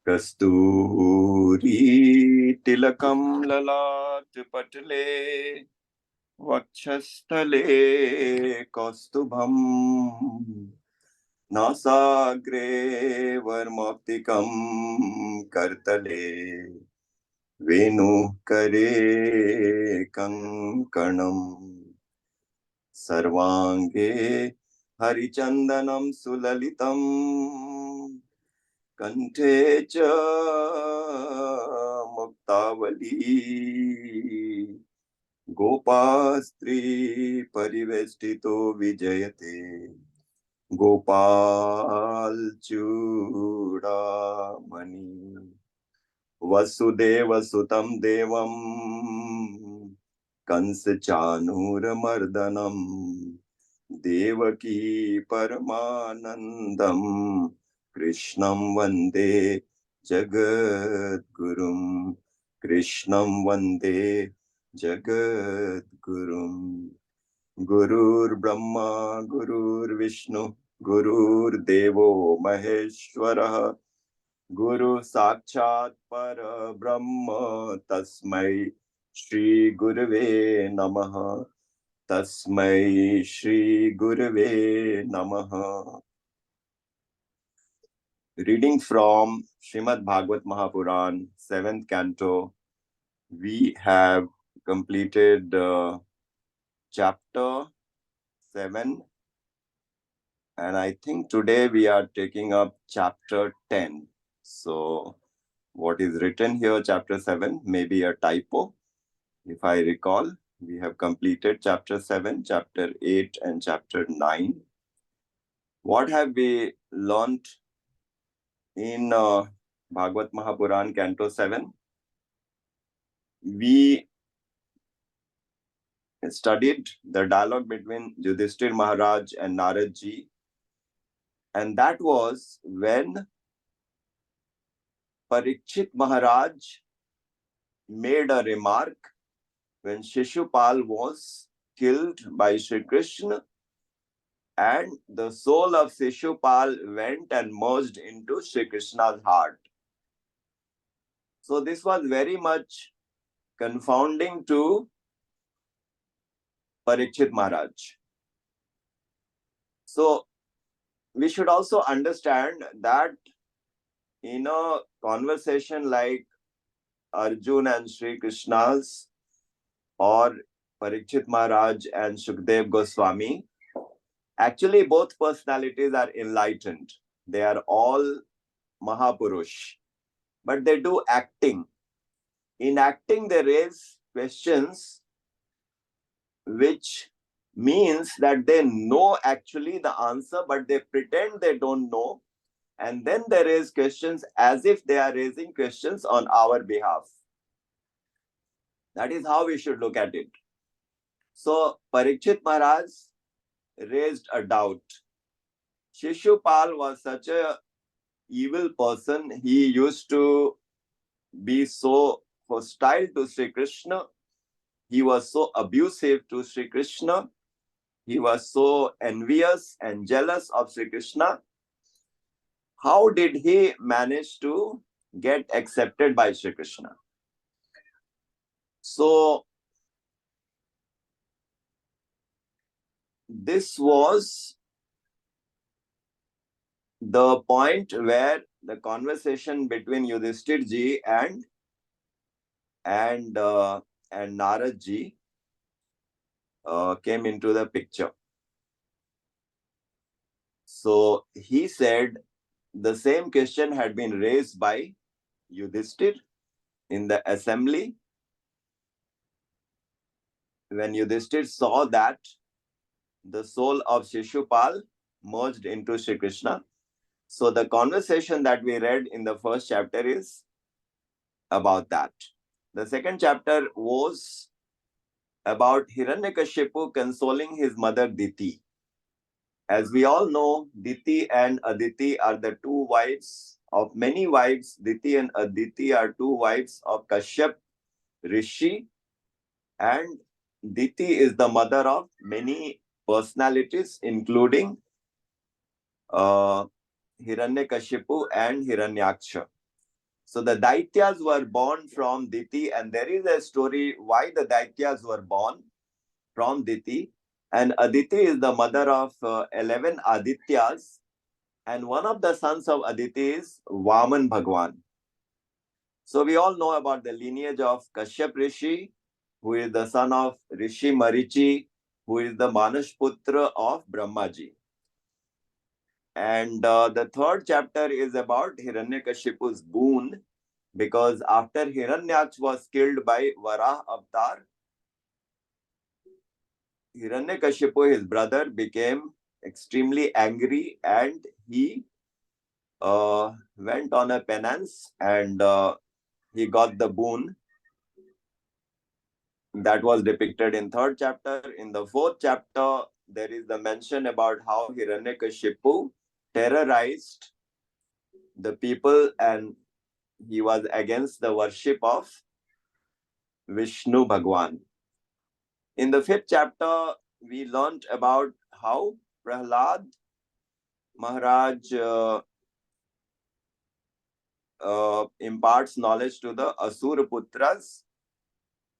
कस्तूरी तिलकं ललाट पटले वक्षस्थले कौस्तुभम् नासाग्रे वर्मौक्तिकं करतले वेणुः करे कङ्कणम् सर्वाङ्गे हरिचन्दनं सुललितम् कंठे च मुक्तावली गोपास्त्री परिवेष्टितो विजयते गोपाल चूड़ामणि वसुदेवसुतं देवं कंस चाणूरमर्दनं देवकी परमानन्दं कृष्णं वन्दे जगद्गुरुं कृष्णं वन्दे जगद्गुरुं गुरुर्ब्रह्मा गुरुर्विष्णु गुरुर्देवो महेश्वरः गुरु साक्षात् परब्रह्म तस्मै श्री गुरवे नमः तस्मै श्री गुरवे नमः. Reading from Srimad Bhagwat Mahapuran, 7th canto. We have completed chapter 7, and I think today we are taking up chapter 10. So what is written here, chapter 7, may be a typo. If I recall, we have completed chapter 7, chapter 8, and chapter 9. What have we learnt in Bhagwat Mahapuran, canto 7? We studied the dialogue between Yudhishthir Maharaj and Narad Ji, and that was when Parikshit Maharaj made a remark when Shishupal was killed by Shri Krishna, and the soul of Shishupal went and merged into Shri Krishna's heart. So this was very much confounding to Parikshit Maharaj. So we should also understand that in a conversation like Arjun and Shri Krishna's, or Parikshit Maharaj and Shukdev Goswami, actually both personalities are enlightened. They are all Mahapurush, but they do acting. In acting, they raise questions which means that they know actually the answer, but they pretend they don't know. And then they raise questions as if they are raising questions on our behalf. That is how we should look at it. So Parikshit Maharaj raised a doubt. Shishupal was such a evil person. He used to be so hostile to Sri Krishna. He was so abusive to Sri Krishna. He was so envious and jealous of Sri Krishna. How did he manage to get accepted by Sri Krishna? So this was the point where the conversation between Yudhishthir ji and Narad ji came into the picture. So he said the same question had been raised by Yudhishthir in the assembly. When Yudhishthir saw that the soul of Shishupal merged into Shri Krishna. So the conversation that we read in the first chapter is about that. The second chapter was about Hiranyakashipu consoling his mother Diti. As we all know, Diti and Aditi are the two wives of many wives. Diti and Aditi are two wives of Kashyap Rishi, and Diti is the mother of many personalities, including Hiranyakashipu and Hiranyaksha. So the Daityas were born from Diti, and there is a story why the Daityas were born from Diti. And Aditi is the mother of 11 Adityas, and one of the sons of Aditi is Vaman Bhagwan. So we all know about the lineage of Kashyap Rishi, who is the son of Rishi Marichi, who is the Manashputra of Brahmaji. And the third chapter is about Hiranyakashipu's boon, because after Hiranyaksh was killed by Varah Avatar, Hiranyakashipu, his brother, became extremely angry, and he went on a penance, and he got the boon that was depicted in third chapter. In the fourth chapter, there is the mention about how Hiranyakashipu terrorized the people, and he was against the worship of Vishnu Bhagwan. In the fifth chapter, we learnt about how Prahlad Maharaj imparts knowledge to the Asura Putras.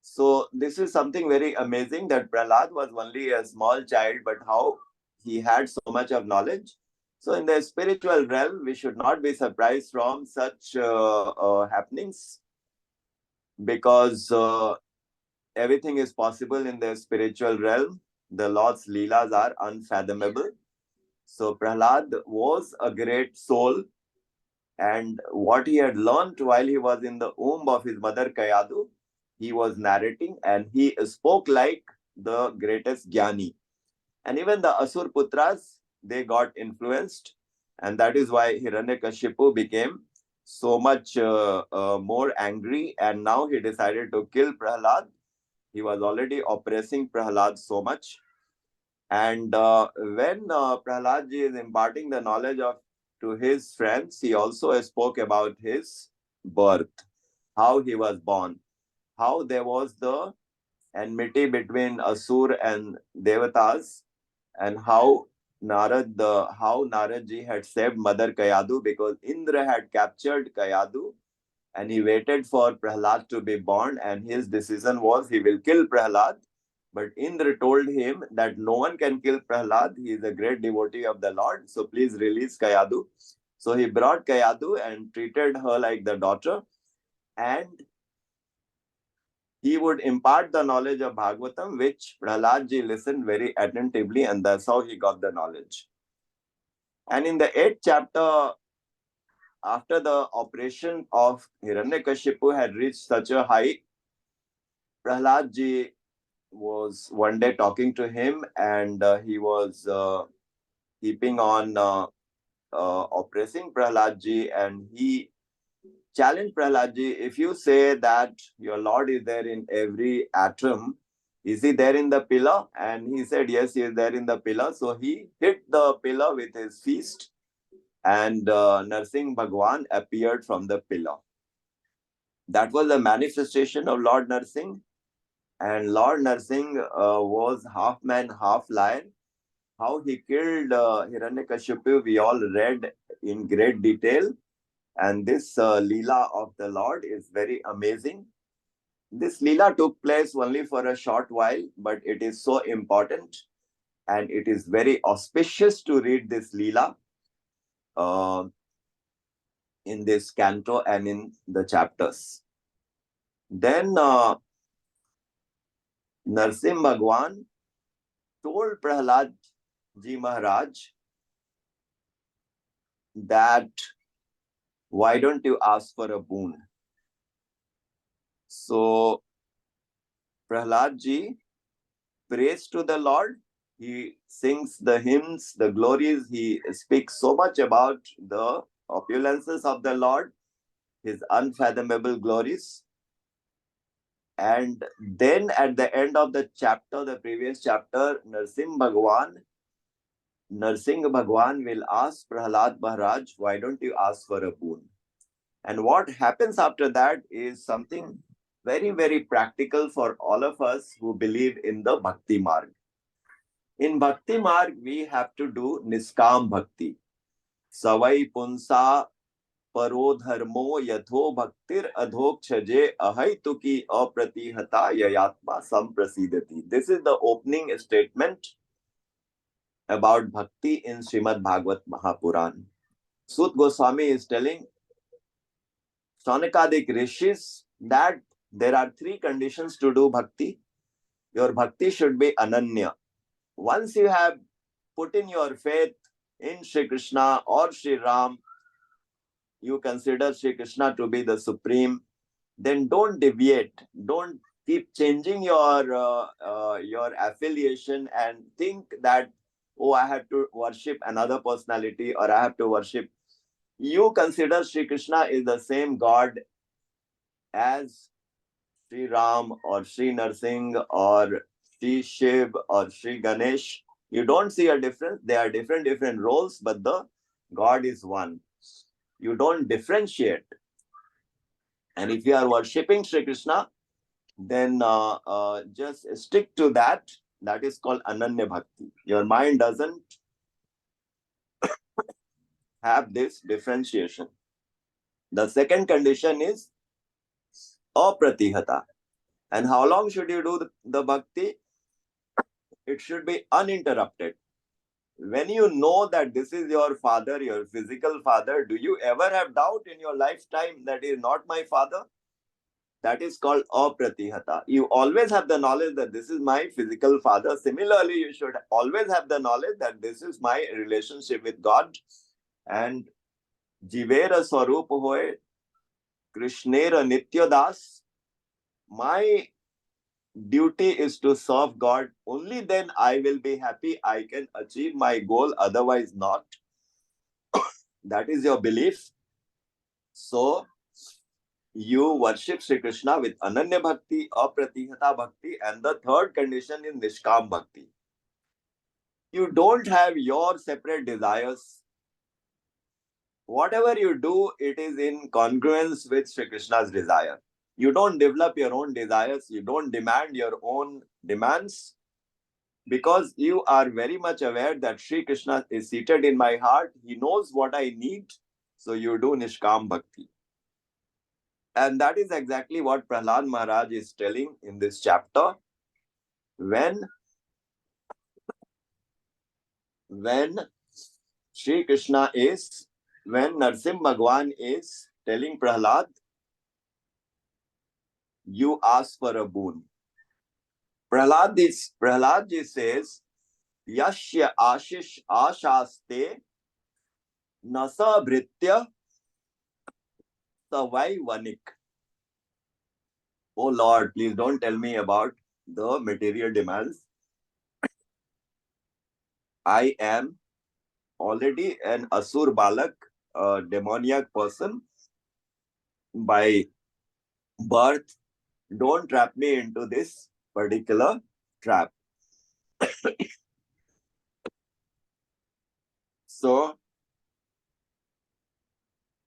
So this is something very amazing, that Prahlad was only a small child, but how he had so much of knowledge. So in the spiritual realm, we should not be surprised from such happenings, because everything is possible in the spiritual realm. The Lord's Leelas are unfathomable. So Prahlad was a great soul, and what he had learned while he was in the womb of his mother Kayadu, he was narrating, and he spoke like the greatest Jnani. And even the Asur Putras, they got influenced, and that is why Hiranyakashipu became so much more angry, and now he decided to kill Prahlad. He was already oppressing Prahlad so much. And when Prahladji is imparting the knowledge to his friends, he also spoke about his birth, how he was born, how there was the enmity between Asur and Devatas, and how Naradji had saved Mother Kayadu, because Indra had captured Kayadu, and he waited for Prahlad to be born, and his decision was he will kill Prahlad. But Indra told him that no one can kill Prahlad. He is a great devotee of the Lord. So please release Kayadu. So he brought Kayadu and treated her like the daughter. And he would impart the knowledge of Bhagavatam, which Prahladji listened very attentively, and that's how he got the knowledge. And in the 8th chapter, after the operation of Hiranyakashipu had reached such a height, Prahladji was one day talking to him, and he was keeping on oppressing Prahladji, and he challenged Prahladji, if you say that your Lord is there in every atom, is he there in the pillar? And he said, yes, he is there in the pillar. So he hit the pillar with his fist, and Narsingh Bhagwan appeared from the pillar. That was a manifestation of Lord Narsingh. And Lord Narsingh was half man, half lion. How he killed Hiranyakashipu, we all read in great detail. And this Leela of the Lord is very amazing. This Leela took place only for a short while, but it is so important, and it is very auspicious to read this Leela in this canto and in the chapters. Then Narsim Bhagwan told Prahlad Ji Maharaj that, why don't you ask for a boon? So Prahlad Ji prays to the Lord. He sings the hymns, the glories. He speaks so much about the opulences of the Lord, his unfathomable glories. And then at the end of the chapter, the previous chapter, Narsingh Bhagwan will ask Prahlad Maharaj, why don't you ask for a boon? And what happens after that is something very, very practical for all of us who believe in the Bhakti Marg. In Bhakti Marg, we have to do Niskam Bhakti. Savai Punsa परो धर्मो यथो भक्तिर अधोक्षजे अहैतुकी अप्रतिहता ययात्मा संप्रसीदति. This is the opening statement about bhakti in Srimad Bhagwat Mahapuran. Sut Goswami is telling Shaunakadik rishis that there are three conditions to do bhakti. Your bhakti should be ananya. Once you have put in your faith in Shri Krishna or Shri Ram, you consider Shri Krishna to be the supreme, then don't deviate. Don't keep changing your affiliation and think that, oh, I have to worship another personality or I have to worship. You consider Shri Krishna is the same God as Sri Ram or Sri Narsingh or Sri Shiv or Sri Ganesh. You don't see a difference. They are different roles, but the God is one. You don't differentiate. And if you are worshipping Sri Krishna, then just stick to that. That is called Ananya Bhakti. Your mind doesn't have this differentiation. The second condition is apratihata. And how long should you do the bhakti? It should be uninterrupted. When you know that this is your father, your physical father, do you ever have doubt in your lifetime that he is not my father? That is called apratihata. You always have the knowledge that this is my physical father. Similarly, you should always have the knowledge that this is my relationship with God. And Jivera Swarup Hoy, Krishnera Nityadas. My duty is to serve God. Only then I will be happy. I can achieve my goal, otherwise not. That is your belief. So, you worship Sri Krishna with Ananya Bhakti, Apratihata Bhakti, and the third condition is Nishkam Bhakti. You don't have your separate desires. Whatever you do, it is in congruence with Sri Krishna's desire. You don't develop your own desires. You don't demand your own demands, because you are very much aware that Sri Krishna is seated in my heart. He knows what I need. So you do Nishkam Bhakti. And that is exactly what Prahlad Maharaj is telling in this chapter. When Sri Krishna is, when Narsim Bhagwan is telling Prahlad, you ask for a boon. Prahlad ji says, Yashya Ashish Ashaste Nasa Bhritya Savai Vanik. Oh Lord, please don't tell me about the material demands. I am already an Asur Balak, a demoniac person by birth. Don't trap me into this particular trap. So,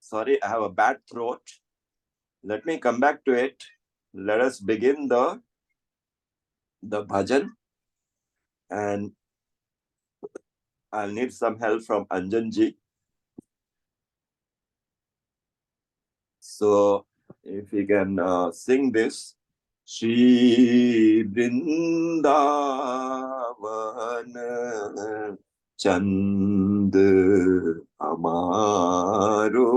sorry, I have a bad throat. Let me come back to it. Let us begin the bhajan. And I'll need some help from Anjan ji. So, if we can sing this. Shri Vrindavan Chand Amaro.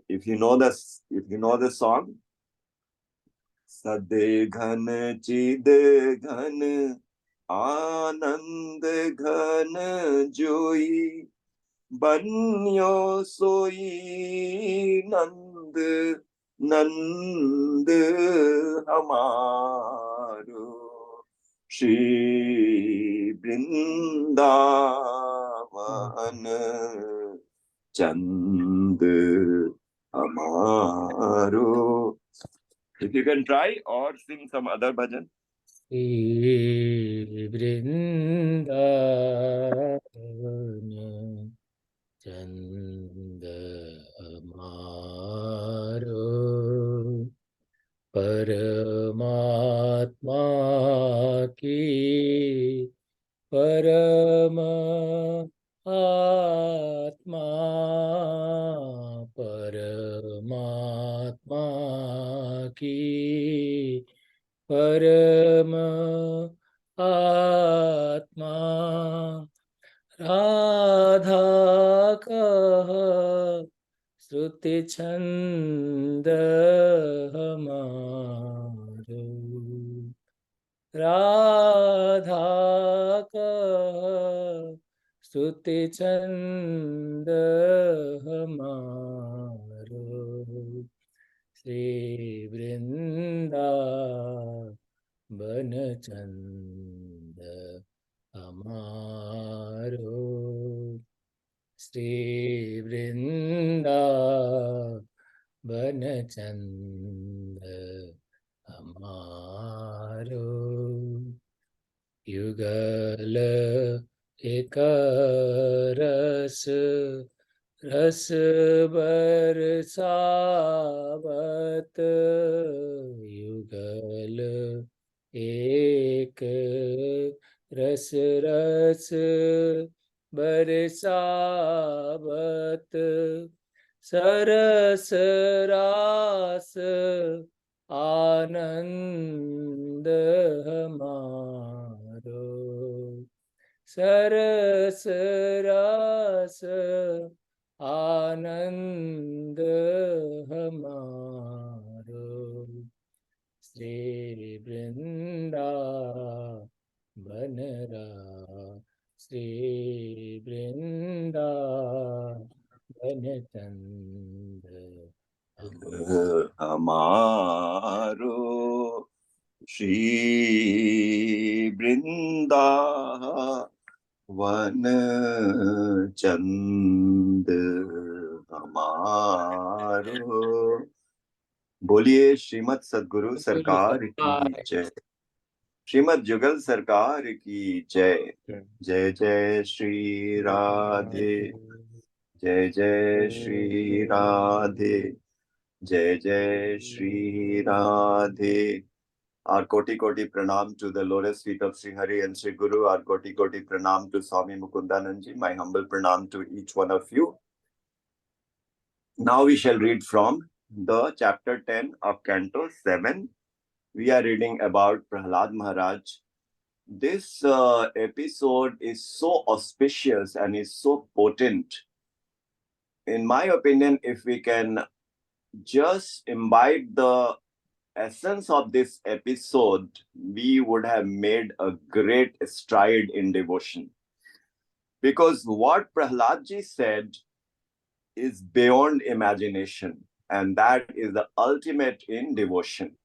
If you know the song, Sade Ghan Chid Ghan Anand Ghan Joy Banyo Soi Nand Nand Hamaro. Shri Vrindavan Chand Amaro. If you can try or sing some other bhajan. Shri Vrindavan Chand Amaro Paramatma ki Parama Atma Radha कह श्रुति छंद हमारो, राधा कह श्रुति छंद हमारो, श्री वृंदावन चंद हमारो, श्री वृंदावन चंद हमारो, युगल एक रस रस बरसावत, युगल एक रस रस बरसावत, सरस रास आनंद हमारो, सरस रास आनंद हमारो, श्री वृंदावन श्री वृंदावन चंद हमारो, श्री वृंदावन चंद हमारो। बोलिए श्रीमद सद्गुरु सरकार की जय, श्रीमद जुगल सरकार की जय। जय जय श्री राधे, जय जय श्री राधे, जय जय Shri Radhe. Our koti koti pranam to the lotus feet of Sri Hari and Sri Guru. Our koti koti pranam to Swami Mukundananji. My humble pranam to each one of you. Now we shall read from the chapter 10 of Canto 7. We are reading about Prahlad Maharaj. This episode is so auspicious and is so potent. In my opinion, if we can just imbibe the essence of this episode, we would have made a great stride in devotion. Because what Prahladji said is beyond imagination, and that is the ultimate in devotion.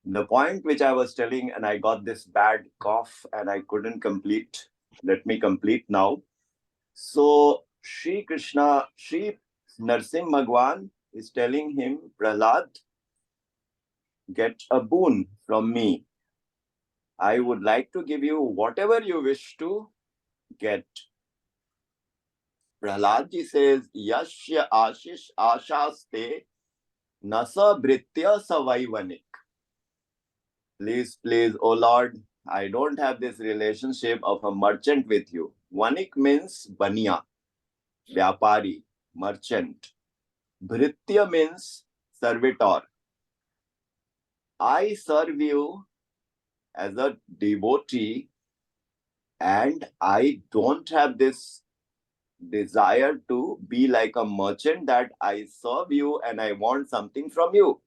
The point which I was telling, and I got this bad cough and I couldn't complete. Let me complete now. So, Sri Krishna, Sri Narsim Bhagwan is telling him, Prahlad, get a boon from me. I would like to give you whatever you wish to get. Prahladji says, Yashya Ashish Ashaste Nasa Britya Savaivanik. Please, please, O Lord, I don't have this relationship of a merchant with you. Vanik means baniya, vyapari, merchant. Britya means servitor. I serve you as a devotee and I don't have this desire to be like a merchant that I serve you and I want something from you.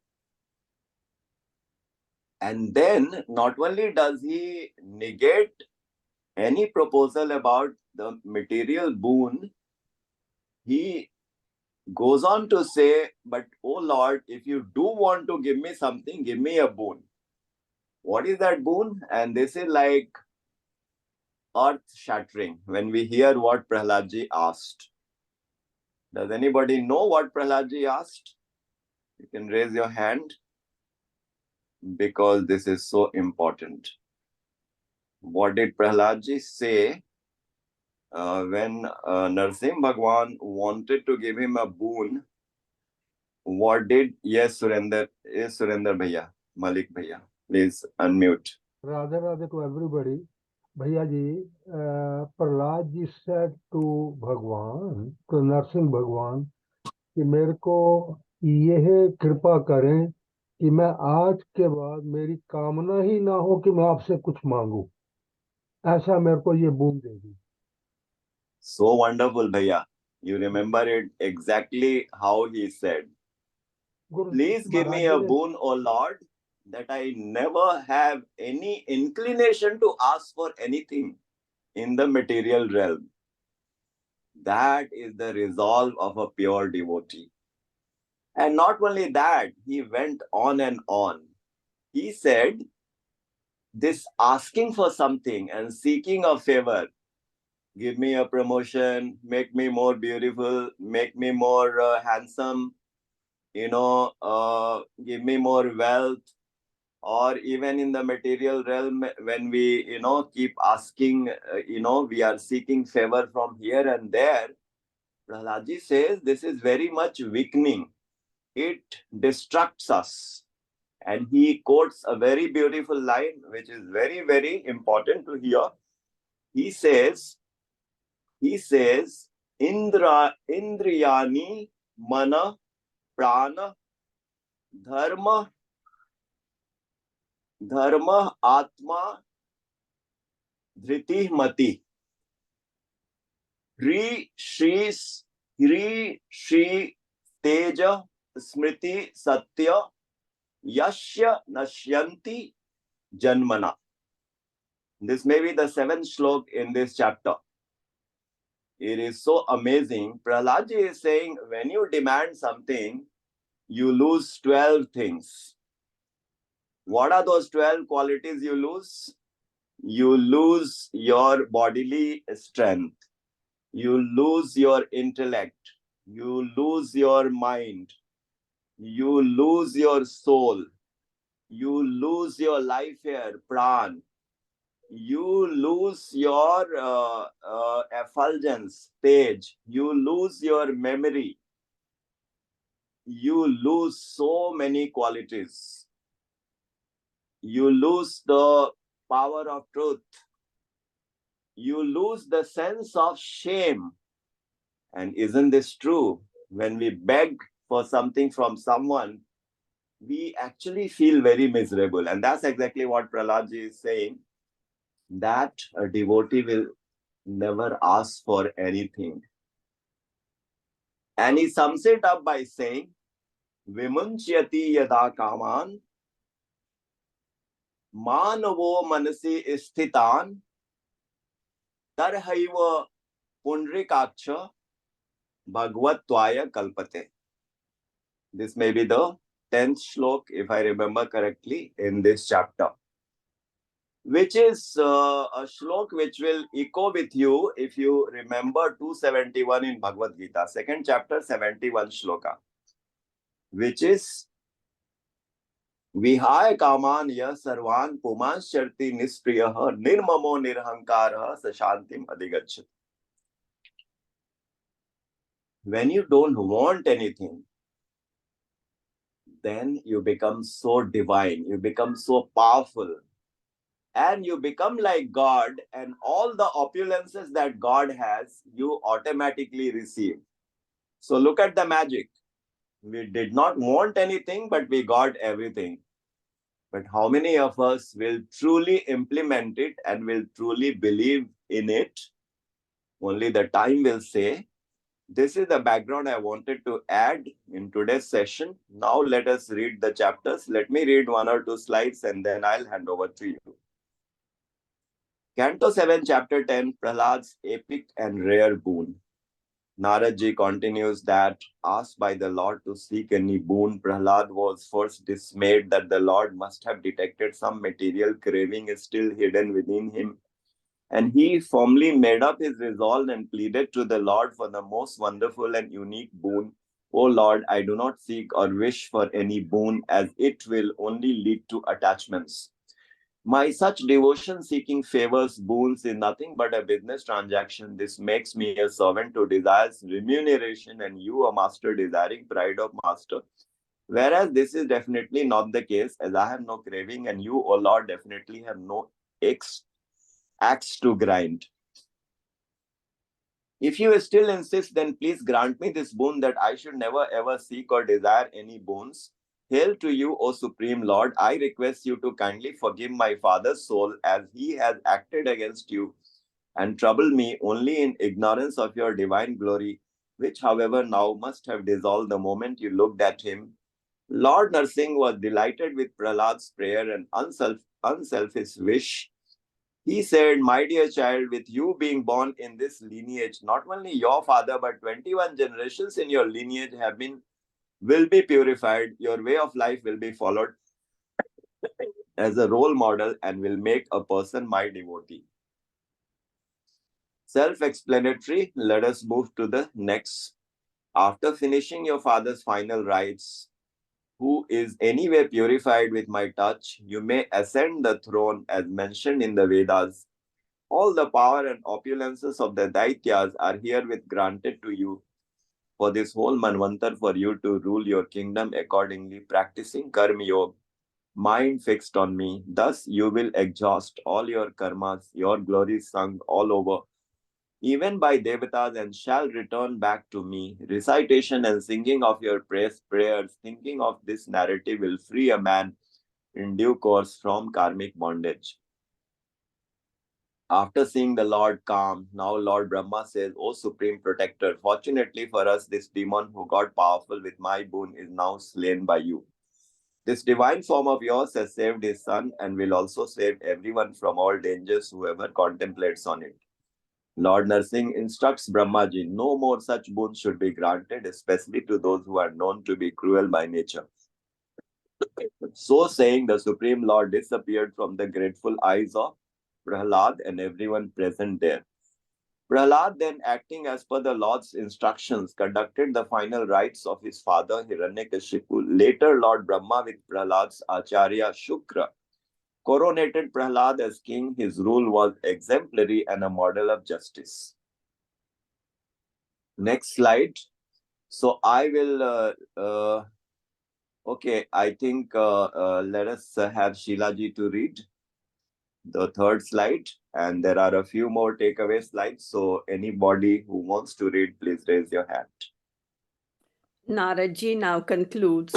And then not only does he negate any proposal about the material boon, he goes on to say, but oh Lord, if you do want to give me something, give me a boon. What is that boon? And this is like earth-shattering when we hear what Prahladji asked. Does anybody know what Prahladji asked? You can raise your hand because this is so important. What did Prahladji say when Narsim Bhagwan wanted to give him a boon? What did, yes, Surender Bhaiya, Malik Bhaiya, please unmute. Radha Radha to everybody. Bhaiya ji, Prahlad ji said to Bhagwan, to Narsingh Bhagwan, कि मेरे को यह कृपा करें कि मैं आज के बाद मेरी कामना ही ना हो कि मैं आपसे कुछ मांगू, ऐसा मेरे को ये बूंद दे दी. So wonderful, Bhaiya. You remember it exactly how he said. Please give me a boon, O Lord, that I never have any inclination to ask for anything in the material realm. That is the resolve of a pure devotee. And not only that, he went on and on. He said, this asking for something and seeking a favor, give me a promotion, make me more beautiful, make me more handsome, give me more wealth, or even in the material realm, when we, keep asking, we are seeking favor from here and there. Prahlad says this is very much weakening. It distracts us. And he quotes a very beautiful line, which is very, very important to hear. He says, Indriyani mana prana dharma atma dhriti mati Hri Shri Teja Smriti Satya Yashya Nashyanti Janmana. This may be the 7th shlok in this chapter. It is so amazing. Prahlad is saying, when you demand something, you lose 12 things. What are those 12 qualities you lose? You lose your bodily strength. You lose your intellect. You lose your mind. You lose your soul. You lose your life here, pran. You lose your effulgence, stage. You lose your memory. You lose so many qualities. You lose the power of truth. You lose the sense of shame. And isn't this true? When we beg for something from someone, we actually feel very miserable. And that's exactly what Prahlad is saying, that a devotee will never ask for anything. And he sums it up by saying, Vimunchyati yada kaman manavo manasi isthitan tarhaiva pundrikaksha bhagwatvaya kalpate. This may be the 10th shlok, if I remember correctly, in this chapter, which is a shlok which will echo with you if you remember 271 in Bhagavad Gita, 2nd chapter, 71 shloka, which is Vihaya kaman ya sarvan pumansharti nispriyaha nirmamo nirhankaraha sashantim adigachat. When you don't want anything, then you become so divine, you become so powerful, and you become like God, and all the opulences that God has, you automatically receive. So look at the magic. We did not want anything, but we got everything. But how many of us will truly implement it and will truly believe in it? Only the time will say. This is the background I wanted to add in today's session. Now let us read the chapters. Let me read 1 or 2 slides and then I'll hand over to you. Canto 7, Chapter 10, Prahlad's epic and rare boon. Naradji continues that, asked by the Lord to seek any boon, Prahlad was first dismayed that the Lord must have detected some material craving is still hidden within him. And he firmly made up his resolve and pleaded to the Lord for the most wonderful and unique boon. O Lord, I do not seek or wish for any boon, as it will only lead to attachments. My such devotion seeking favors, boons is nothing but a business transaction. This makes me a servant who desires remuneration, and you a master desiring pride of master. Whereas this is definitely not the case, as I have no craving, and you, O Lord, definitely have no axe to grind. If you still insist, then please grant me this boon that I should never ever seek or desire any boons. Hail to you, O Supreme Lord. I request you to kindly forgive my father's soul, as he has acted against you. and troubled me only in ignorance of your divine glory, which, however, now must have dissolved the moment you looked at him. Lord Narsingh was delighted with Prahlad's prayer and unselfish wish. He said, "My dear child, with you being born in this lineage, not only your father but 21 generations in your lineage will be purified. Your way of life will be followed as a role model and will make a person my devotee." Self-explanatory. Let us move to the next. After finishing your father's final rites, who is anyway purified with my touch, you may ascend the throne as mentioned in the Vedas. All the power and opulences of the Daityas are herewith granted to you for this whole Manvantar for you to rule your kingdom accordingly, practicing Karma Yoga, mind fixed on me. Thus you will exhaust all your karmas, your glories sung all over, even by Devatas, and shall return back to me. Recitation and singing of your prayers, thinking of this narrative will free a man in due course from karmic bondage. After seeing the Lord calm, now Lord Brahma says, "O Supreme Protector, fortunately for us, this demon who got powerful with my boon is now slain by you. This divine form of yours has saved his son and will also save everyone from all dangers whoever contemplates on it." Lord Narsingh instructs Brahmaji, no more such boons should be granted, especially to those who are known to be cruel by nature. So saying, the Supreme Lord disappeared from the grateful eyes of Prahlad and everyone present there. Prahlad, then acting as per the Lord's instructions, conducted the final rites of his father Hiranyakashipu. Later, Lord Brahma, with Prahlad's Acharya Shukra, coronated Prahlad as king. His rule was exemplary and a model of justice. Next slide. So I will, okay, I think let us have Sheilaji to read the third slide, and there are a few more takeaway slides. So anybody who wants to read, please raise your hand. Naradji now concludes,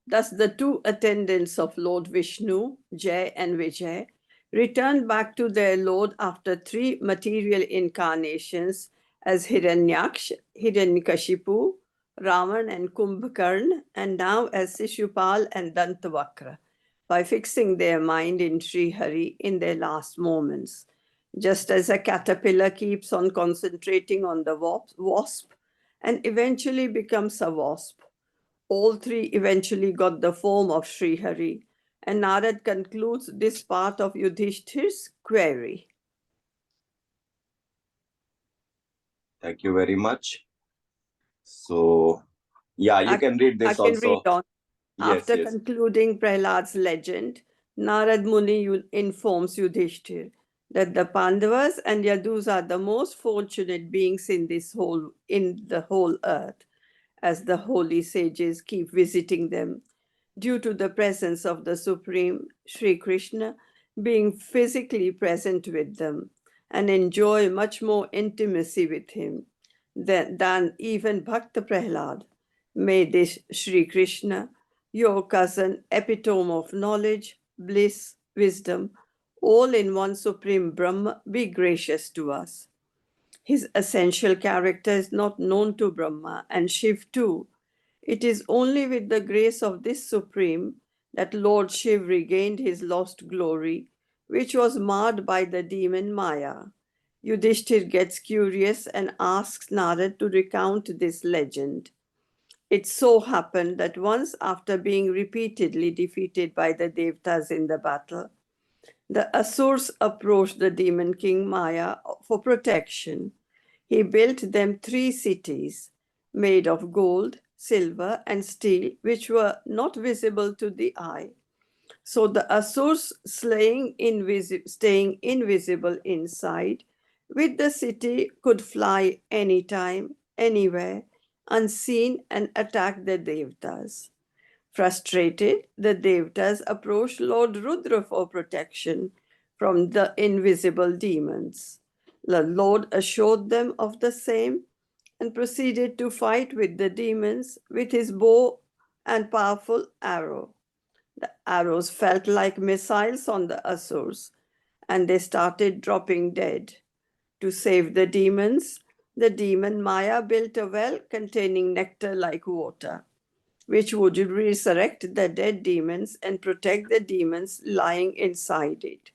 thus the two attendants of Lord Vishnu, Jai and Vijay, returned back to their Lord after 3 material incarnations as Hiranyaksh, Hiranyakashipu, Ravan and Kumbhakarna, and now as Sishupal and Dantavakra, by fixing their mind in Sri Hari in their last moments. Just as a caterpillar keeps on concentrating on the wasp and eventually becomes a wasp, all 3 eventually got the form of Sri Hari. And Narad concludes this part of Yudhishthir's query. Thank you very much. So, yeah, you can read this I can also. read on. Yes, After yes. concluding Prahlad's legend, Narad Muni informs Yudhishthir that the Pandavas and Yadus are the most fortunate beings in the whole earth, as the holy sages keep visiting them due to the presence of the Supreme Sri Krishna being physically present with them, and enjoy much more intimacy with him than even Bhakta Prahlad. May this Sri Krishna, your cousin, epitome of knowledge, bliss, wisdom, all in one Supreme Brahma, be gracious to us. His essential character is not known to Brahma and Shiv too. It is only with the grace of this Supreme that Lord Shiv regained his lost glory, which was marred by the demon Maya. Yudhishthir gets curious and asks Narad to recount this legend. It so happened that once, after being repeatedly defeated by the Devtas in the battle, the Asurs approached the demon king Maya for protection. He built them 3 cities made of gold, silver, and steel, which were not visible to the eye. So the Asurs, staying invisible inside, with the city could fly anytime, anywhere, unseen, and attack the Devtas. Frustrated, the Devtas approached Lord Rudra for protection from the invisible demons. The Lord assured them of the same and proceeded to fight with the demons with his bow and powerful arrow. The arrows felt like missiles on the Asurs, and they started dropping dead. To save the demon Maya built a well containing nectar like water, which would resurrect the dead demons and protect the demons lying inside it.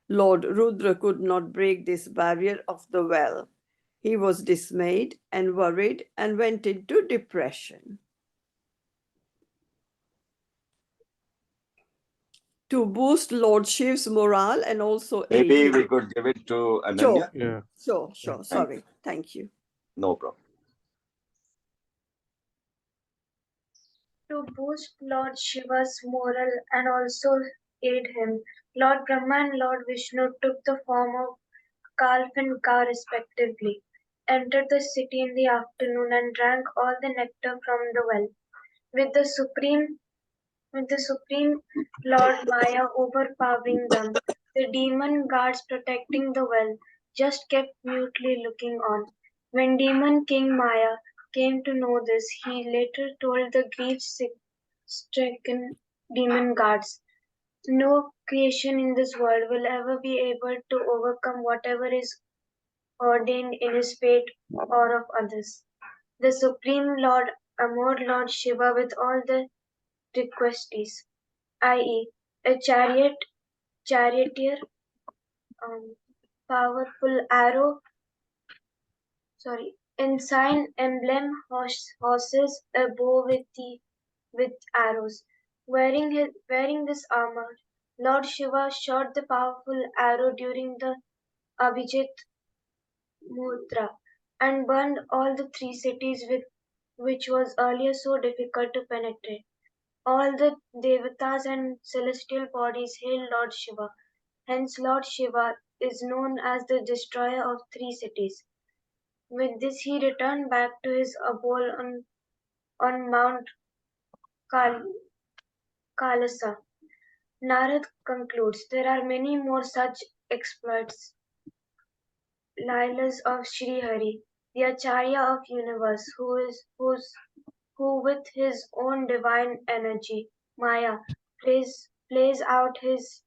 Lord Rudra could not break this barrier of the well. He was dismayed and worried and went into depression. To boost Lord Shiv's morale and also Maybe aid we him. could give it to Sure, Ananya. Yeah. sure. Sorry. Thank you. No problem. To boost Lord Shiva's morale and also aid him, Lord Brahma and Lord Vishnu took the form of calf and cow respectively, entered the city in the afternoon and drank all the nectar from the well. With the Supreme Lord Maya overpowering them, the demon guards protecting the well just kept mutely looking on. When Demon King Maya came to know this, he later told the grief-stricken demon guards, "No creation in this world will ever be able to overcome whatever is ordained in his fate or of others." The Supreme Lord armored Lord Shiva with all the requesties, i.e., a charioteer, powerful arrow, ensign, emblem, horses, a bow with arrows. Wearing this armor, Lord Shiva shot the powerful arrow during the Abhijit Mudra and burned all the three cities which was earlier so difficult to penetrate. All the devatas and celestial bodies hail Lord Shiva. Hence, Lord Shiva is known as the destroyer of three cities. With this, he returned back to his abode on Mount Kailasa. Narad concludes, there are many more such exploits. Lilas of Sri Hari, the Acharya of universe, who with his own divine energy, Maya, plays out his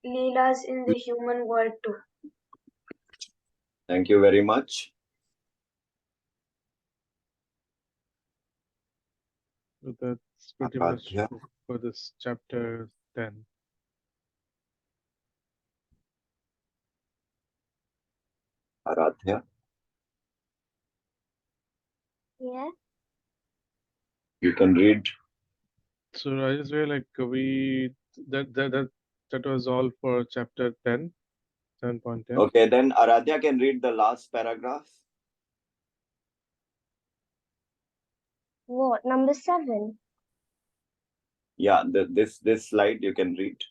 Leelas in the human world too. Thank you very much. So that's pretty much Aradhya. for this chapter 10. Aradhya, Yeah. you can read. So Rajeswar, like that was all for chapter 10, 7.10. Okay, then Aradhya can read the last paragraph. What? Number 7. Yeah, this slide you can read.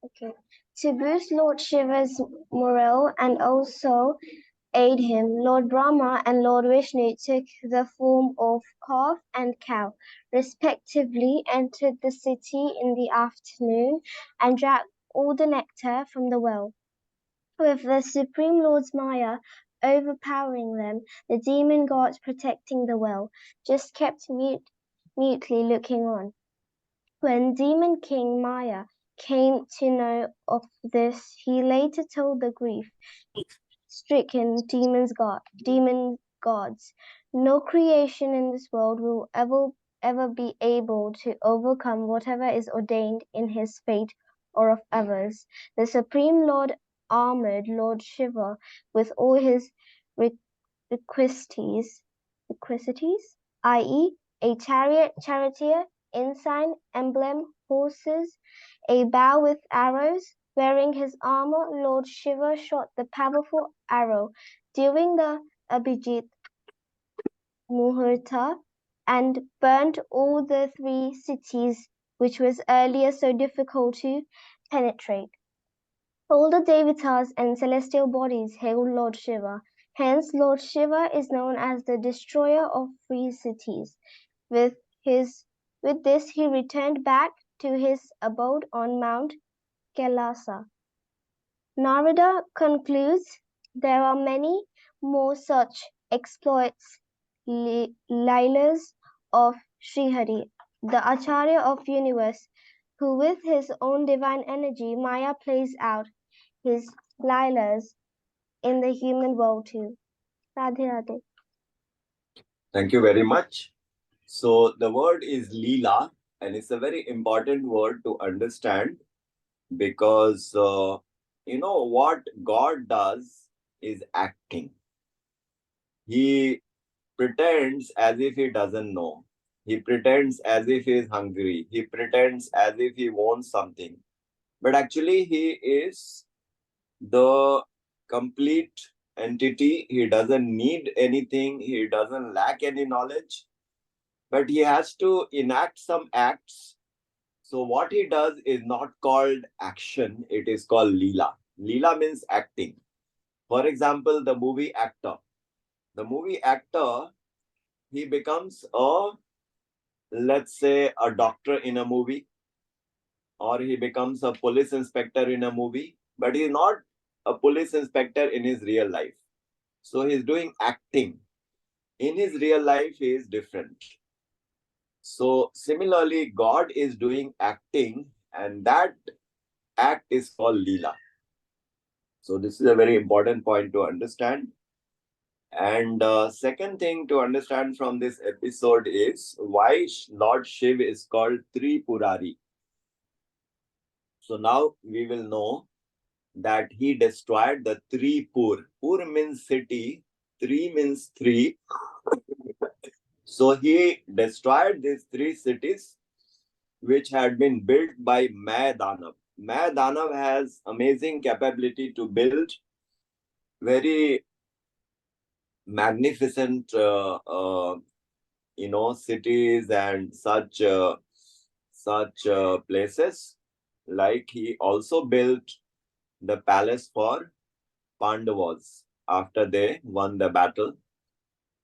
Okay. To boost Lord Shiva's morale and also aid him, Lord Brahma and Lord Vishnu took the form of calf and cow, respectively, entered the city in the afternoon and drank all the nectar from the well. With the Supreme Lord's Maya overpowering them, the demon gods protecting the well just kept mutely looking on. When Demon King Maya came to know of this, he later told the grief-stricken demon gods, "No creation in this world will ever be able to overcome whatever is ordained in his fate or of others." The Supreme Lord armored Lord Shiva with all his requisities, i.e., a charioteer, ensign, emblem, horses, a bow with arrows. Wearing his armor, Lord Shiva shot the powerful arrow during the Abhijit Muhurta and burnt all the three cities which was earlier so difficult to penetrate. All the devatas and celestial bodies hail Lord Shiva. Hence, Lord Shiva is known as the destroyer of three cities. With this, he returned back to his abode on Mount Kailasa. Narada concludes, there are many more such exploits. Lilas of Srihari, the Acharya of universe, who with his own divine energy, Maya plays out his Lilas in the human world too. Radhe Radhe. Thank you very much. So the word is Leela, and it's a very important word to understand because what God does is acting. He pretends as if he doesn't know. He pretends as if he is hungry. He pretends as if he wants something. But actually, he is the complete entity. He doesn't need anything. He doesn't lack any knowledge. But he has to enact some acts. So what he does is not called action. It is called Leela. Leela means acting. For example, the movie actor. The movie actor, he becomes let's say, a doctor in a movie, or he becomes a police inspector in a movie, but he's not a police inspector in his real life. So he's doing acting. In his real life, he is different. So similarly, God is doing acting, and that act is called Leela. So this is a very important point to understand. And second thing to understand from this episode is why Lord Shiv is called Tripurari. So now we will know that he destroyed the three Pur. Pur means city, three means three. So he destroyed these three cities which had been built by May Danav. May Danav has amazing capability to build very magnificent cities and such places. Like he also built the palace for Pandavas after they won the battle.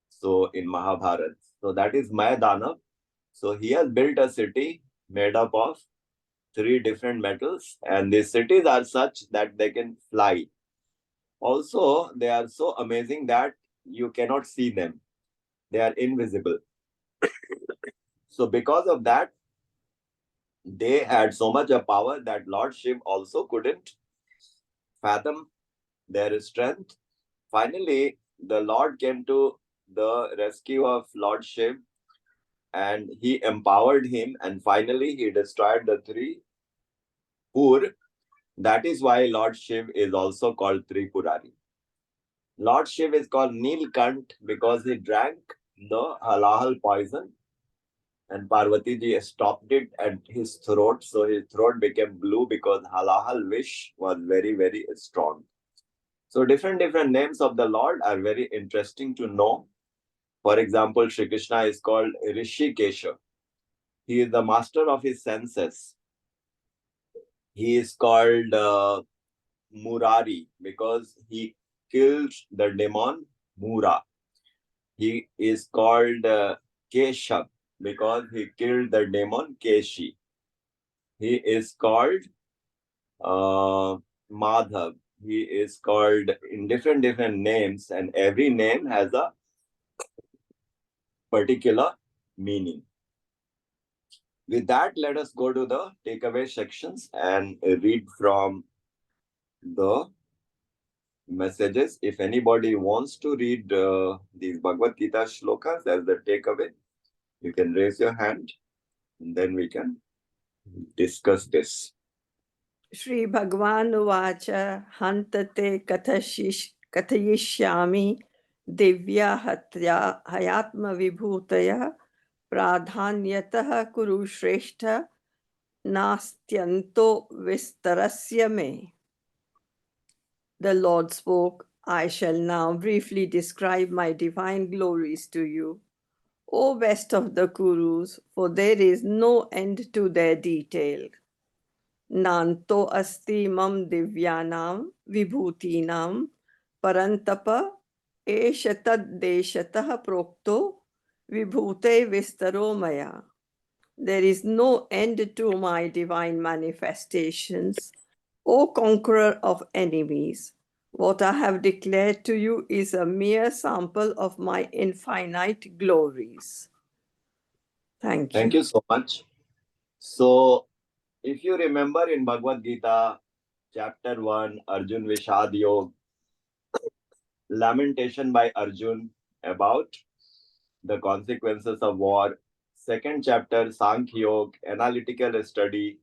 So in Mahabharata. So that is May Danav. So he has built a city made up of three different metals, and these cities are such that they can fly. Also, they are so amazing that you cannot see them. They are invisible. So because of that, they had so much of power that Lord Shiv also couldn't fathom their strength. Finally, the Lord came to the rescue of Lord Shiv, and he empowered him, and finally he destroyed the three Pur. That is why Lord Shiv is also called Tripurari. Lord Shiv is called Nilkant because he drank the halal poison, and Parvati ji stopped it at his throat, so his throat became blue because halal wish was very, very strong. So different names of the Lord are very interesting to know. For example, Shri Krishna is called Rishikesha. He is the master of his senses. He is called Murari because he killed the demon Mura. He is called Keshav because he killed the demon Keshi. He is called Madhav. He is called in different names, and every name has a particular meaning. With that, let us go to the takeaway sections and read from the messages. If anybody wants to read these Bhagavad Gita shlokas as the takeaway, you can raise your hand, and then we can discuss this. Shri Bhagwan Uvacha Hantate Kathayishyami Divya Hatya Hayatma Vibhutaya Pradhanyatah Kuru Shrestha Nastyanto Vistarasya Me. The Lord spoke, I shall now briefly describe my divine glories to you. O best of the Kurus, for there is no end to their detail. Nanto asti mam divyanam vibhutinam parantapa eshatad deshatah prokto vibhute vistaro maya. There is no end to my divine manifestations, O conqueror of enemies. What I have declared to you is a mere sample of my infinite glories. Thank you. Thank you so much. So, if you remember in Bhagavad Gita, chapter 1, Arjun Vishad Yog, lamentation by Arjun about the consequences of war. Second chapter, Sankhya Yoga, analytical study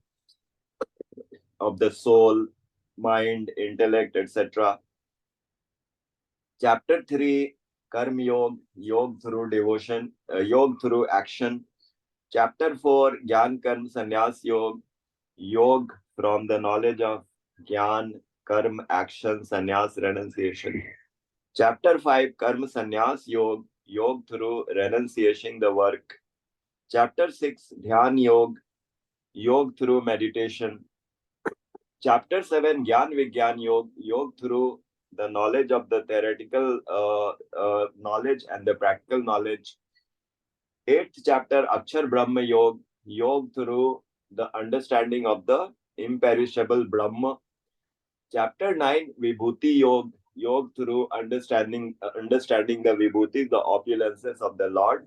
of the soul, mind, intellect, etc. Chapter 3, Karma Yoga, Yoga through devotion, Yoga through action. Chapter 4, Gyan Karma Sannyas Yoga, Yoga from the knowledge of Gyan, Karma, action, Sannyas, renunciation. Chapter 5, Karma Sannyas Yoga, Yoga through renunciating the work. Chapter 6, Dhyan Yoga, Yoga through meditation. Chapter 7, Gyan Vigyan Yoga, Yoga through the knowledge of the theoretical knowledge and the practical knowledge. 8th chapter, Akshar Brahma Yoga, Yoga through the understanding of the imperishable Brahma. Chapter 9, Vibhuti Yoga, Yoga through understanding the Vibhutis, the opulences of the Lord.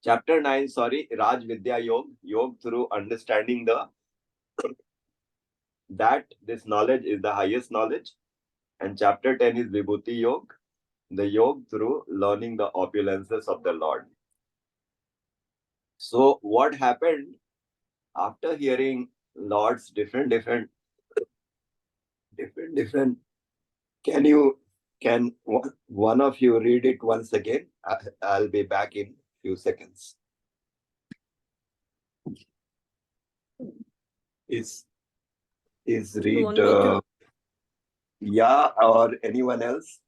Chapter 9, Raj Vidya Yoga, Yoga through understanding that this knowledge is the highest knowledge. And chapter 10 is Vibhuti Yoga, the yoga through learning the opulences of the Lord. So what happened after hearing Lord's different, can one of you read it once again? I'll be back in few seconds. Is You read want me to? yeah, or anyone else?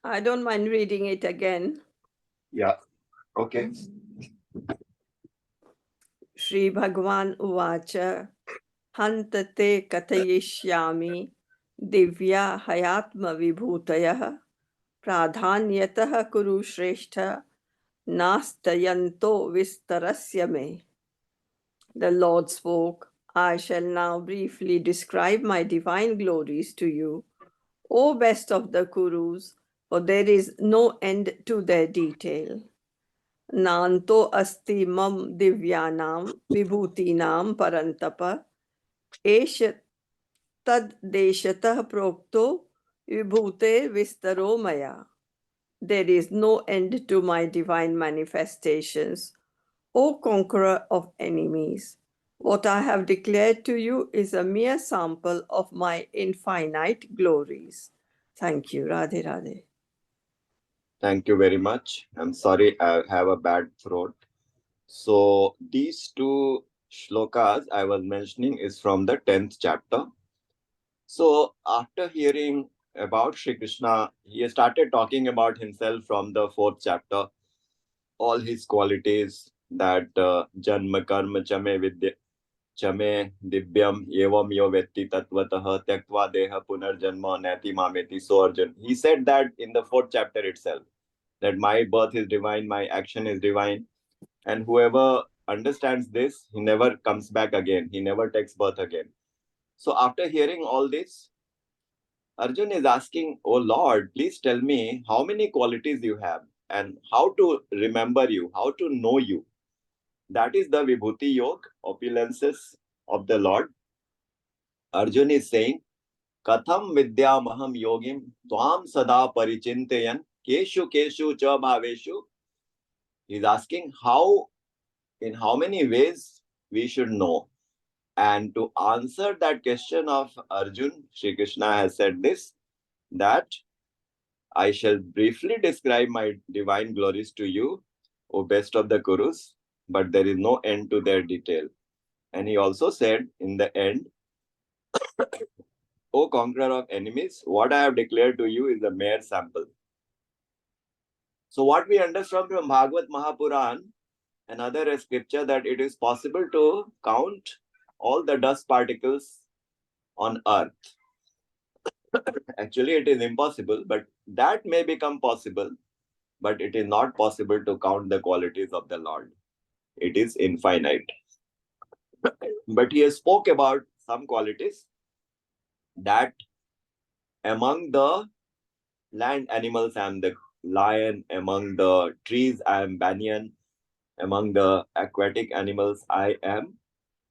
I don't mind reading it again. Yeah, okay. Shri Bhagwan Uvacha Hantate Kathayishyami Divya Hayatma Vibhutayah Pradhanyatah Kuru Shrestha Nastayanto Vistarasya Me. The Lord spoke, I shall now briefly describe my divine glories to you, O best of the Kurus, for there is no end to their detail. Nanto asti mam divyanam vibhutinam parantapa esha tad deshatah prokto vibhute vistaro maya. There is no end to my divine manifestations, O conqueror of enemies. What I have declared to you is a mere sample of my infinite glories. Thank you. Radhe Radhe. Thank you very much. I'm sorry, I have a bad throat. So these two shlokas I was mentioning is from the 10th chapter. So after hearing about Shri Krishna, he started talking about himself from the 4th chapter, all his qualities, that Janma Karma Chame Vidya Chame Divyam Evam Yo Vetti Tatvatah Tyaktva Deha Punarjanma Nati Mameti. So Arjun, he said that in the 4th chapter itself, that my birth is divine, my action is divine, and whoever understands this, he never comes back again, he never takes birth again. So after hearing all this, Arjun is asking, oh Lord, please tell me how many qualities you have and how to remember you, how to know you. That is the Vibhuti Yoga, opulences of the Lord. Arjun is saying, Katham Vidyamaham Yogim Tvam Sada Parichintayan Keshu Keshu Cha Bhaveshu. He's asking in how many ways we should know. And to answer that question of Arjun, Shri Krishna has said this, that I shall briefly describe my divine glories to you, O best of the Kurus, but there is no end to their detail. And he also said in the end, O conqueror of enemies, what I have declared to you is a mere sample. So what we understand from Bhagavad Mahapuran, another scripture, that it is possible to count all the dust particles on earth. Actually, it is impossible, but that may become possible, but it is not possible to count the qualities of the Lord. It is infinite. But he has spoke about some qualities, that among the land animals I am the lion, among the trees I am banyan, among the aquatic animals I am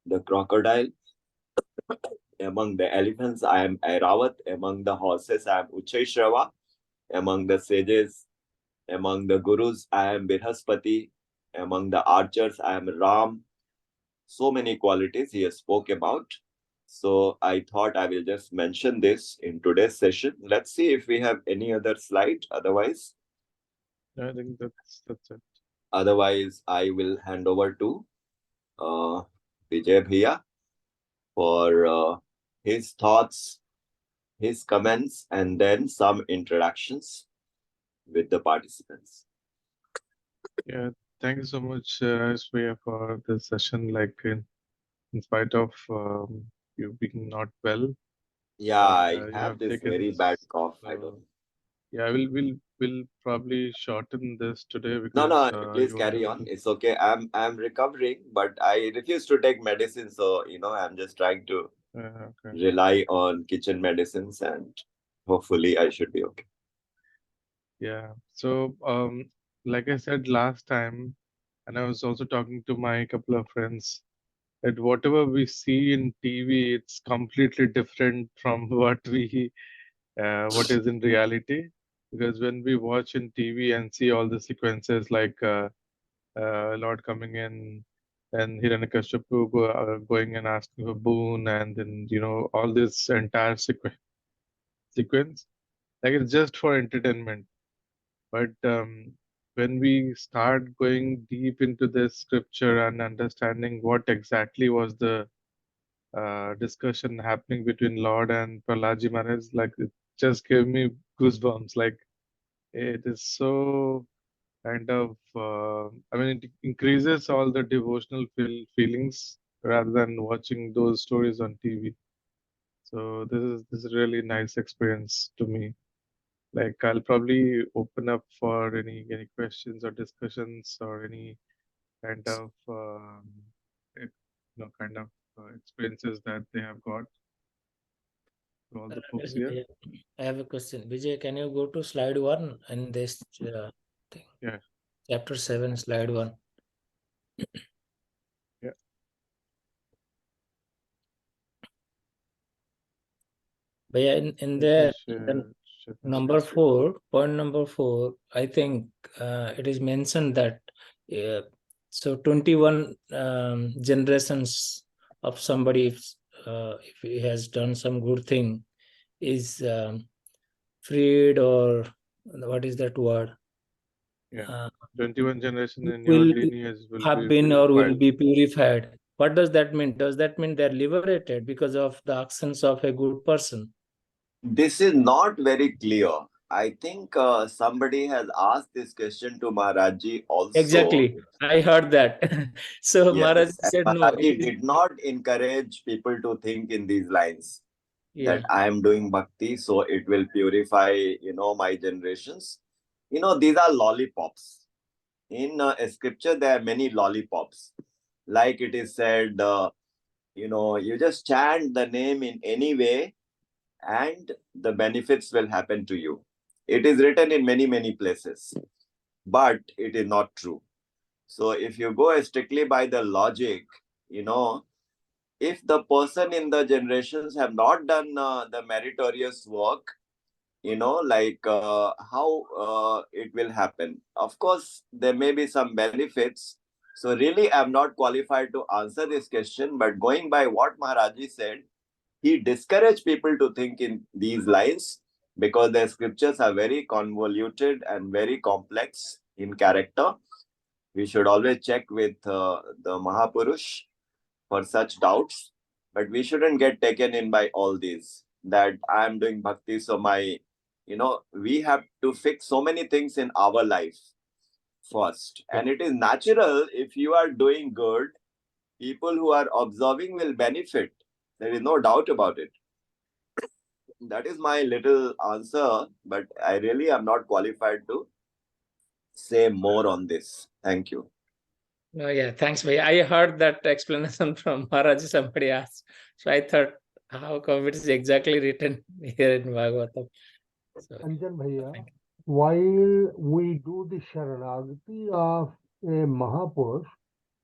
the crocodile, Among the elephants, I am Airavat. Among the horses, I am Ucheshrava. Among the sages, among the gurus, I am Birhaspati. Among the archers, I am Ram. So many qualities he spoke about. So I thought I will just mention this in today's session. Let's see if we have any other slide. I think that's it. Otherwise, I will hand over to Vijay Bhaiya for his thoughts, his comments, and then some introductions with the participants. Yeah, thank you so much, Shreya, for this session. Like in spite of you being not well, Yeah, I you have have this taken very bad this. cough. I don't know. Yeah, we'll probably shorten this today No, because please you won't carry be on. able to. It's okay. I'm recovering, but I refuse to take medicine. So, I'm just trying to Okay. rely on kitchen medicines, and hopefully I should be okay. Yeah. So, like I said last time, and I was also talking to my couple of friends, that whatever we see in TV, it's completely different from what is in reality. Because when we watch in TV and see all the sequences like Lord coming in and Hiranyakashipu going and asking for boon, and then all this entire sequence, like it's just for entertainment. But when we start going deep into this scripture and understanding what exactly was the discussion happening between Lord and Prahlad Maharaj, like it just gave me goosebumps. Like it is so kind of, I mean, it increases all the devotional feelings rather than watching those stories on TV. So this is really nice experience to me. Like I'll probably open up for any questions or discussions or any kind of kind of experiences that they have got to all the folks here. I have a question. Vijay, can you go to slide 1 in this thing? Yeah. Chapter 7, slide 1. Yeah. But yeah, in Let me there, share my number screen. 4, point number 4, I think it is mentioned that so 21 generations of somebody, if he has done some good thing, is freed, or what is that word? Yeah. 21 generation in your Will lineage will have be been or will purified. be purified. What does that mean? Does that mean they're liberated because of the actions of a good person? This is not very clear. I think somebody has asked this question to Maharaji also. Exactly. I heard that. So Yes, Maharaj and said no. Maharaji did not encourage people to think in these lines Yeah. that I am doing bhakti, so it will purify, my generations. These are lollipops. In scripture, there are many lollipops. Like it is said, you just chant the name in any way, and the benefits will happen to you. It is written in many, many places, but it is not true. So if you go strictly by the logic, if the person in the generations have not done the meritorious work, like how it will happen. Of course, there may be some benefits. So really, I'm not qualified to answer this question, but going by what Maharaji said, he discouraged people to think in these lines because the scriptures are very convoluted and very complex in character. We should always check with the Mahapurush for such doubts, but we shouldn't get taken in by all these that I'm doing bhakti. So we have to fix so many things in our life first. And it is natural if you are doing good, people who are observing will benefit. There is no doubt about it. That is my little answer, but I really am not qualified to say more on this. Thank you. Oh, yeah, thanks, Bhai. I heard that explanation from Maharaj, somebody asked. So I thought, how come it is exactly written here in Bhagavatam? So, Anjan Bhaiya, thank you. while we do the Sharanagati of a Mahapurush,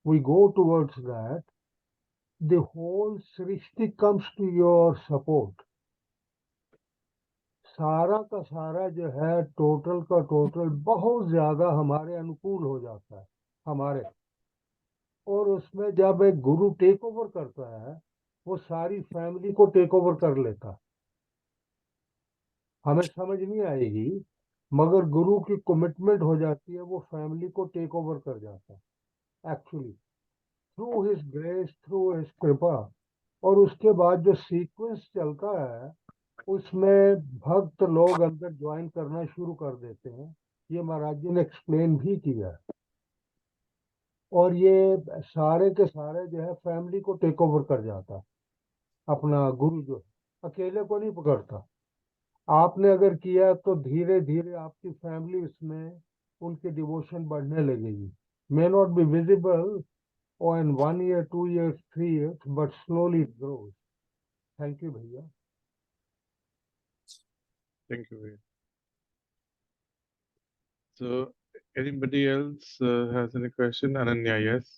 we go towards that. the whole Srishti comes to your support. सारा का सारा जो है total का total बहुत ज्यादा हमारे अनुकूल हो जाता है हमारे, और उसमें जब एक गुरु टेक ओवर करता है वो सारी फैमिली को टेक ओवर कर लेता है। हमें समझ नहीं आएगी मगर गुरु की कमिटमेंट हो जाती है, वो फैमिली को टेक ओवर कर जाता है actually through his grace, through his कृपा। और उसके बाद जो सीक्वेंस चलता है उसमें भक्त लोग अंदर ज्वाइन करना शुरू कर देते हैं। ये महाराज जी ने एक्सप्लेन भी किया है। और ये सारे के सारे जो है फैमिली को टेक ओवर कर जाता है अपना गुरु, जो अकेले को नहीं पकड़ता। आपने अगर किया तो धीरे धीरे आपकी फैमिली उसमें उनके डिवोशन बढ़ने लगेगी। May not be visible or in 1 year, 2 years, 3 years, but slowly it grows. Thank you, Bhaiya. Thank you, Bhaiya. So, anybody else has any question? Ananya, yes?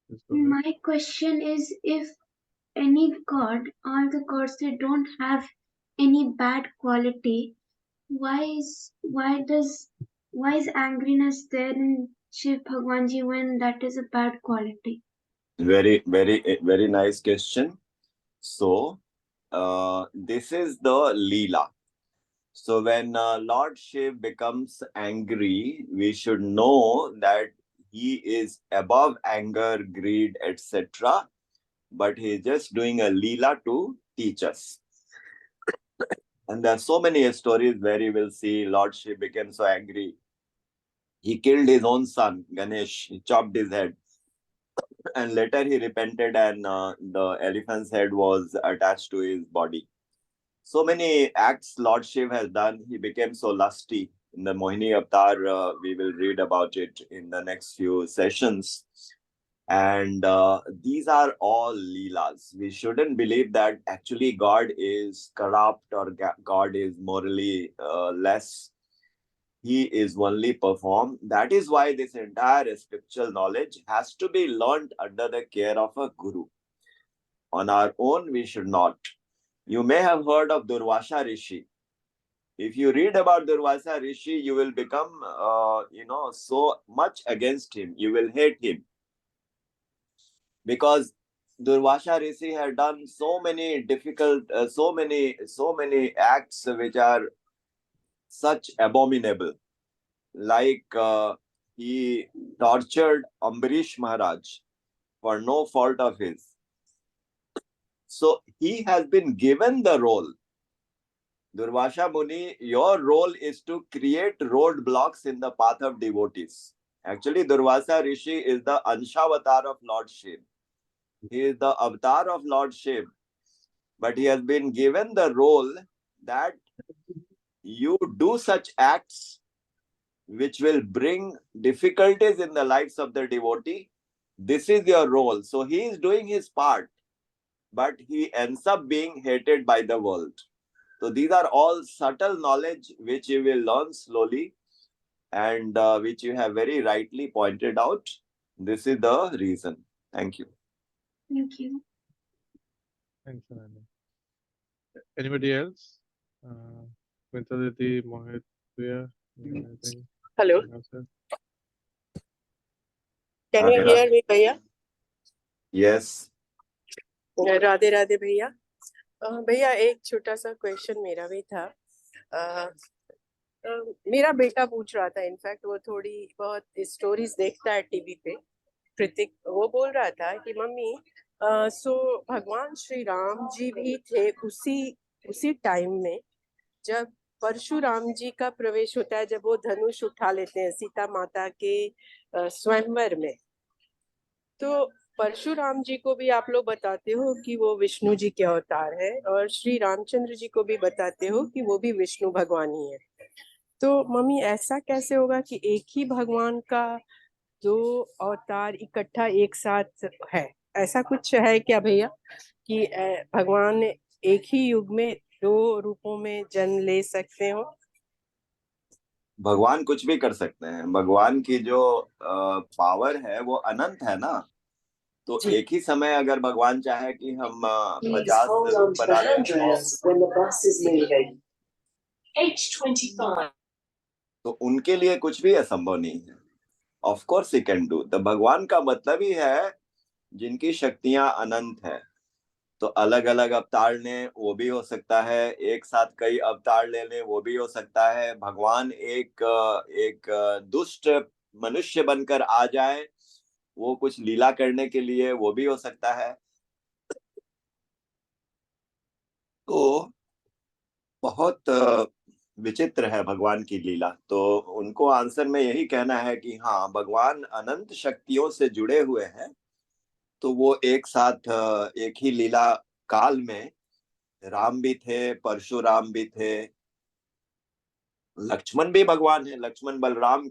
Please go ahead. My question is, if any god, all the gods, they don't have any bad quality, why is angriness there in Shiv Bhagwan Ji when that is a bad quality? Very nice question. So, this is the Leela. So, when Lord Shiv becomes angry, we should know that he is above anger, greed, etc. But he is just doing a Leela to teach us. And there are so many stories where you will see Lord Shiv became so angry. He killed his own son, Ganesh. He chopped his head. And later he repented, and the elephant's head was attached to his body. So many acts Lord Shiv has done. He became so lusty. In the Mohini Avatar, we will read about it in the next few sessions. And these are all Leelas. We shouldn't believe that actually God is corrupt or God is morally less. He is only performed. That is why this entire spiritual knowledge has to be learned under the care of a guru. On our own, we should not. You may have heard of Durvasha Rishi. If you read about Durvasha Rishi, you will become, so much against him. You will hate him. Because Durvasha Rishi had done so many difficult, so many acts which are such abominable. Like he tortured Ambarish Maharaj for no fault of his. So he has been given the role. Durvasha Muni, your role is to create roadblocks in the path of devotees. Actually, Durvasa Rishi is the Anshavatar of Lord Shiv. He is the avatar of Lord Shiv. But he has been given the role that you do such acts which will bring difficulties in the lives of the devotee. This is your role. So he is doing his part, but he ends up being hated by the world. So these are all subtle knowledge which you will learn slowly, and which you have very rightly pointed out. This is the reason. Thank you. Thank you. Thanks, Ananya. Anybody else? Vinsaditi, Mohit, Priya, anything? Hello. No, sir? Can you hear me, भैया? Yes. Radhe Radhe भैया. भैया एक छोटा सा question मेरा भी था. मेरा बेटा पूछ रहा था, इनफैक्ट वो थोड़ी बहुत स्टोरीज देखता है टीवी पे. कृतिक वो बोल रहा था कि मम्मी भगवान श्री राम जी भी थे उसी टाइम में जब परशुराम जी का प्रवेश होता है, जब वो धनुष उठा लेते हैं सीता माता के स्वयंवर में. तो परशुराम जी को भी आप लोग बताते हो कि वो विष्णु जी के अवतार है, और श्री रामचंद्र जी को भी बताते हो कि वो भी विष्णु भगवान ही है. तो मम्मी ऐसा कैसे होगा कि एक ही भगवान का दो अवतार इकट्ठा एक साथ है? ऐसा कुछ है क्या भैया कि भगवान एक ही युग में दो रूपों में जन्म ले सकते हो? भगवान कुछ भी कर सकते हैं. भगवान की जो पावर है वो अनंत है ना. तो एक ही समय अगर भगवान चाहे कि हम 50 रूप बना लें तो उनके लिए कुछ भी असंभव नहीं है। Of course he can do. तो भगवान का मतलब ही है जिनकी शक्तियां अनंत है। तो अलग अलग अवतार लें वो भी हो सकता है, एक साथ कई अवतार ले लें वो भी हो सकता है। भगवान एक दुष्ट मनुष्य बनकर आ जाए वो कुछ लीला करने के लिए, वो भी हो सकता है। तो बहुत विचित्र है भगवान की लीला। तो उनको आंसर में यही कहना है कि हाँ, भगवान अनंत शक्तियों से जुड़े हुए हैं। तो वो एक साथ एक ही लीला काल में राम भी थे, परशुराम भी थे, लक्ष्मण भी भगवान है। लक्ष्मण बलराम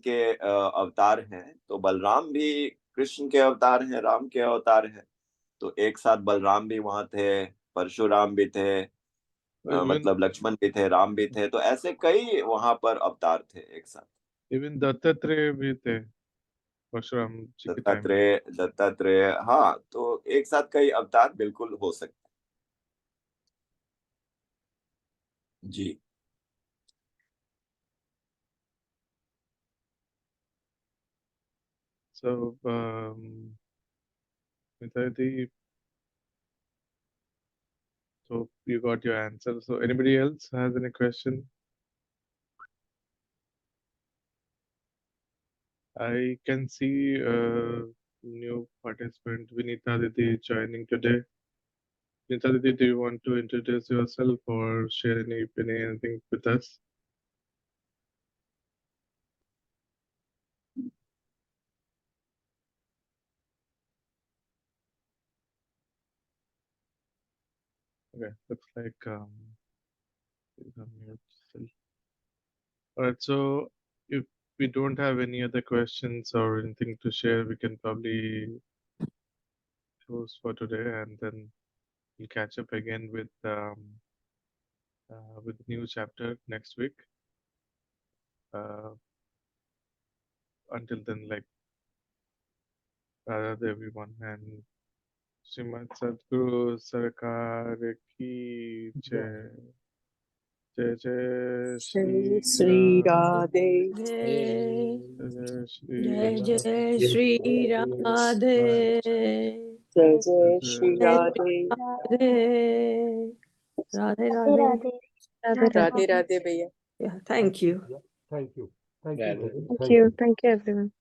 के अवतार हैं। तो बलराम भी कृष्ण के अवतार हैं, राम के अवतार हैं। तो एक साथ बलराम भी वहां थे, परशुराम भी थे, Even मतलब लक्ष्मण भी थे, राम भी थे। तो ऐसे कई वहां पर अवतार थे एक साथ। even दत्तात्रेय भी थे परशुराम जी के टाइम। दत्तात्रेय, हाँ। तो एक साथ कई अवतार बिल्कुल हो सकते हैं। जी। So, Nitya, so you got your answer. So anybody else has any question? I can see new participant Vinita Didi joining today. Vinita Didi, do you want to introduce yourself or share any opinion, anything with us? Okay, looks like she's on mute still. All right, so if we don't have any other questions or anything to share, we can probably close for today, and then we'll catch up again with new chapter next week. Until then, like Radha everyone, and Srimad Sadguru Sarkar ki jai. Jai Jai Shri Shri Sri Ram. Radhe. Jai Jai Shri Jai Ram. Jai Shri Radhe. Jai Jai Jai Shri Jai Jai Radhe. Radhe. Radhe Radhe Radhe. Radhe. Radhe Radhe भैया. Yeah, thank you. Thank you. Thank you. Radhe. Bhaiya. Thank you. Thank you, everyone.